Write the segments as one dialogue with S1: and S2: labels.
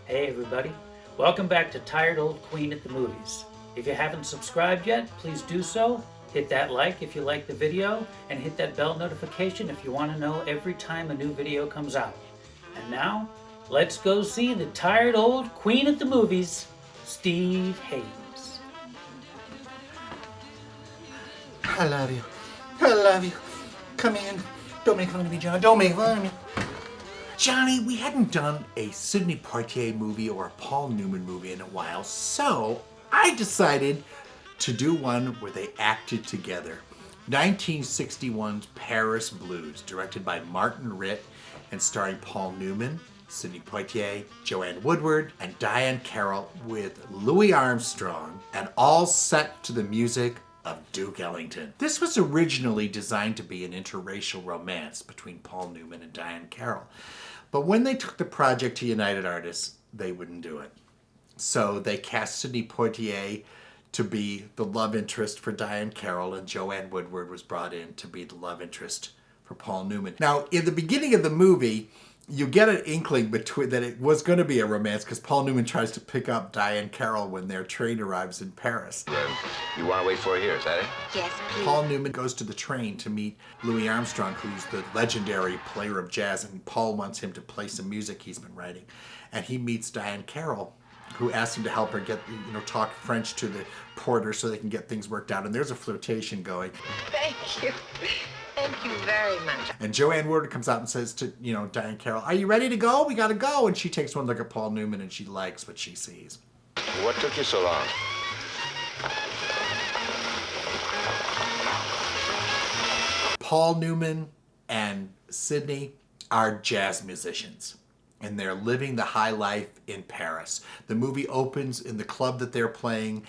S1: Hey everybody, welcome back to Tired Old Queen at the Movies. If you haven't subscribed yet, please do so. Hit that like if you like the video, and hit that bell notification if you want to know every time a new video comes out. And now, let's go see the tired old queen at the movies, Steve Hayes.
S2: I love you. I love you. Come in. Don't make fun of me, John. Don't make fun of me. Johnny, we hadn't done a Sidney Poitier movie or a Paul Newman movie in a while, so I decided to do one where they acted together. 1961's Paris Blues, directed by Martin Ritt and starring Paul Newman, Sidney Poitier, Joanne Woodward, and Diahann Carroll, with Louis Armstrong, and all set to the music of Duke Ellington. This was originally designed to be an interracial romance between Paul Newman and Diahann Carroll. But when they took the project to United Artists, they wouldn't do it. So they cast Sidney Poitier to be the love interest for Diahann Carroll, and Joanne Woodward was brought in to be the love interest for Paul Newman. Now, in the beginning of the movie, you get an inkling that it was going to be a romance because Paul Newman tries to pick up Diahann Carroll when their train arrives in Paris.
S3: You want to wait for her here, is that it?
S4: Yes, please.
S2: Paul Newman goes to the train to meet Louis Armstrong, who's the legendary player of jazz, and Paul wants him to play some music he's been writing. And he meets Diahann Carroll, who asks him to help her talk French to the porter so they can get things worked out. And there's a flirtation going.
S4: Thank you. Thank you very much.
S2: And Joanne Woodward comes out and says to, Diahann Carroll, "Are you ready to go? We got to go." And she takes one look at Paul Newman and she likes what she sees.
S3: What took you so long?
S2: Paul Newman and Sidney are jazz musicians, and they're living the high life in Paris. The movie opens in the club that they're playing.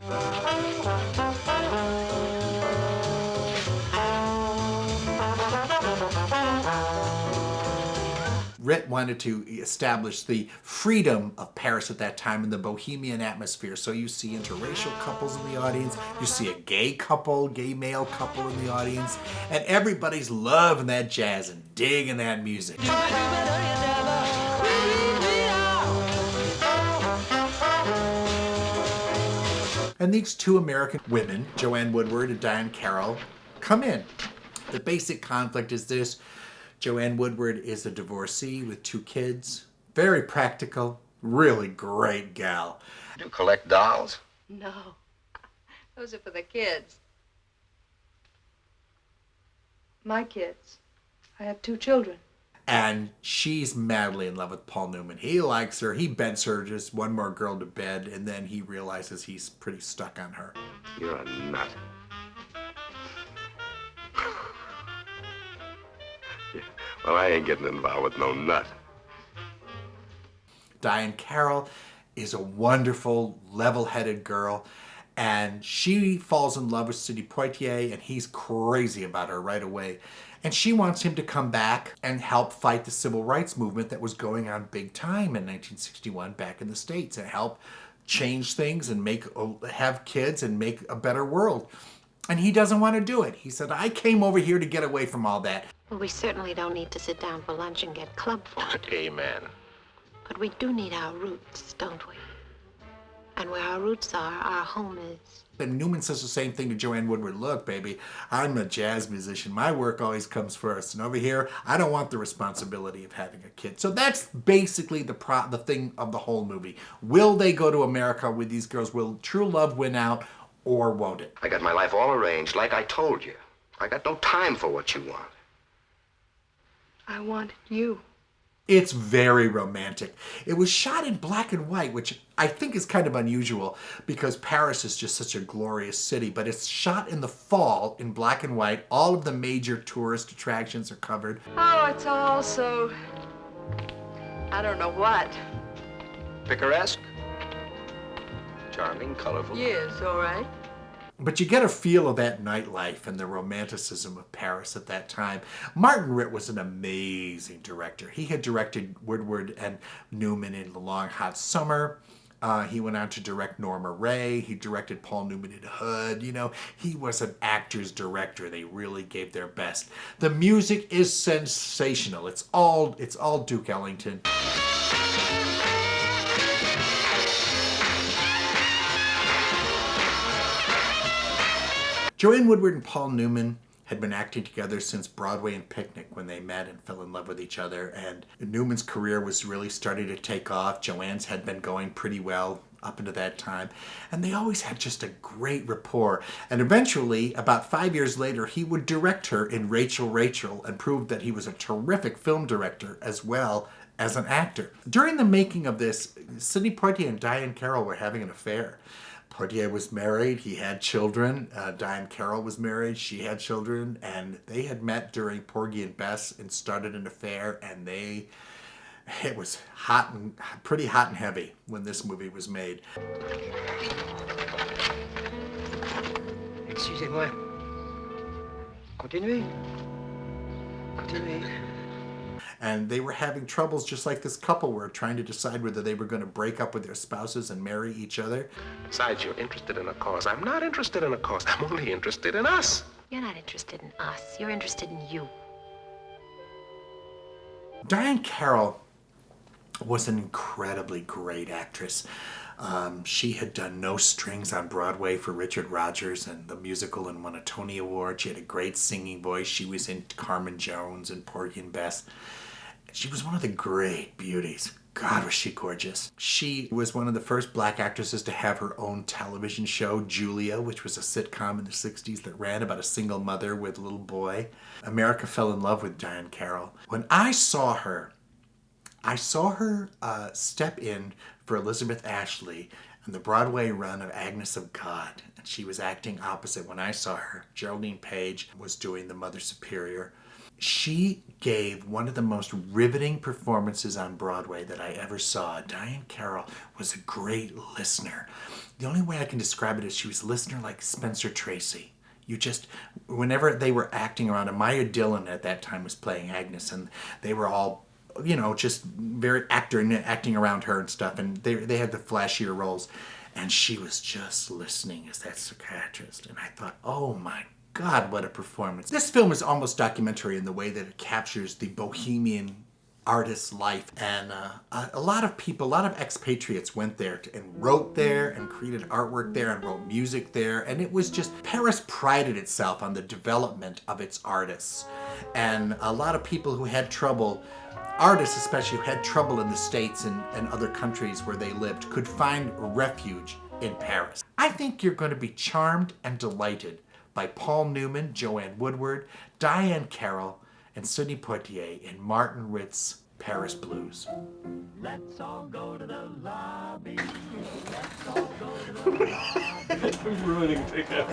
S2: Ritt wanted to establish the freedom of Paris at that time in the bohemian atmosphere. So you see interracial couples in the audience, you see a gay male couple in the audience, and everybody's loving that jazz and digging that music. And these two American women, Joanne Woodward and Diahann Carroll, come in. The basic conflict is this. Joanne Woodward is a divorcee with 2 kids. Very practical, really great gal.
S3: Do you collect dolls?
S4: No. Those are for the kids. My kids. I have 2 children.
S2: And she's madly in love with Paul Newman. He likes her. He beds her just one more girl to bed, and then he realizes he's pretty stuck on her.
S3: You're a nut. Well, I ain't getting involved with no nut.
S2: Diahann Carroll is a wonderful, level-headed girl, and she falls in love with Sidney Poitier, and he's crazy about her right away. And she wants him to come back and help fight the civil rights movement that was going on big time in 1961 back in the States, and help change things and have kids and make a better world. And he doesn't want to do it. He said, "I came over here to get away from all that."
S5: Well, we certainly don't need to sit down for lunch and get club for it.
S3: Amen.
S5: But we do need our roots, don't we? And where our roots are, our home is.
S2: And Newman says the same thing to Joanne Woodward. "Look, baby, I'm a jazz musician. My work always comes first. And over here, I don't want the responsibility of having a kid." So that's basically the thing of the whole movie. Will they go to America with these girls? Will true love win out, or won't it?
S3: I got my life all arranged like I told you. I got no time for what you want.
S4: I wanted you.
S2: It's very romantic. It was shot in black and white, which I think is kind of unusual because Paris is just such a glorious city, but it's shot in the fall in black and white. All of the major tourist attractions are covered.
S4: Oh, it's all so... I don't know what.
S3: Picaresque? Charming, colorful.
S4: Yes, all right.
S2: But you get a feel of that nightlife and the romanticism of Paris at that time. Martin Ritt was an amazing director. He had directed Woodward and Newman in The Long Hot Summer. He went on to direct Norma Ray. He directed Paul Newman in Hood. He was an actor's director. They really gave their best. The music is sensational. It's all Duke Ellington. Joanne Woodward and Paul Newman had been acting together since Broadway and Picnic when they met and fell in love with each other. And Newman's career was really starting to take off. Joanne's had been going pretty well up into that time. And they always had just a great rapport. And eventually, about 5 years later, he would direct her in Rachel, Rachel, and proved that he was a terrific film director as well as an actor. During the making of this, Sidney Poitier and Diahann Carroll were having an affair. Poitier was married, he had children. Diahann Carroll was married, she had children, and they had met during Porgy and Bess and started an affair, and it was pretty hot and heavy when this movie was made.
S3: Excusez-moi. Continuez. Continuez.
S2: And they were having troubles just like this couple were, trying to decide whether they were going to break up with their spouses and marry each other.
S3: Besides, you're interested in a cause. I'm not interested in a cause. I'm only interested in us.
S5: You're not interested in us. You're interested in you.
S2: Diahann Carroll was an incredibly great actress. She had done No Strings on Broadway for Richard Rodgers and the musical and won a Tony Award. She had a great singing voice. She was in Carmen Jones and Porgy and Bess. She was one of the great beauties. God, was she gorgeous. She was one of the first black actresses to have her own television show, Julia, which was a sitcom in the 60s that ran about a single mother with a little boy. America fell in love with Diahann Carroll. When I saw her step in for Elizabeth Ashley in the Broadway run of Agnes of God. And she was acting opposite when I saw her. Geraldine Page was doing the Mother Superior. She gave one of the most riveting performances on Broadway that I ever saw. Diahann Carroll was a great listener. The only way I can describe it is she was a listener like Spencer Tracy. Whenever they were acting around, and Maya Dillon at that time was playing Agnes, and they were all, just very acting around her and stuff, and they had the flashier roles. And she was just listening as that psychiatrist. And I thought, oh my God, what a performance. This film is almost documentary in the way that it captures the bohemian artist's life. And a lot of people, a lot of expatriates went there and wrote there and created artwork there and wrote music there. And it was just, Paris prided itself on the development of its artists. And a lot of people who had trouble, artists especially who had trouble in the States and other countries where they lived, could find refuge in Paris. I think you're going to be charmed and delighted by Paul Newman, Joanne Woodward, Diahann Carroll, and Sidney Poitier in Martin Ritt's Paris Blues.
S6: Let's all go to the lobby. Let's all go to the lobby.
S7: I'm ruining pickup.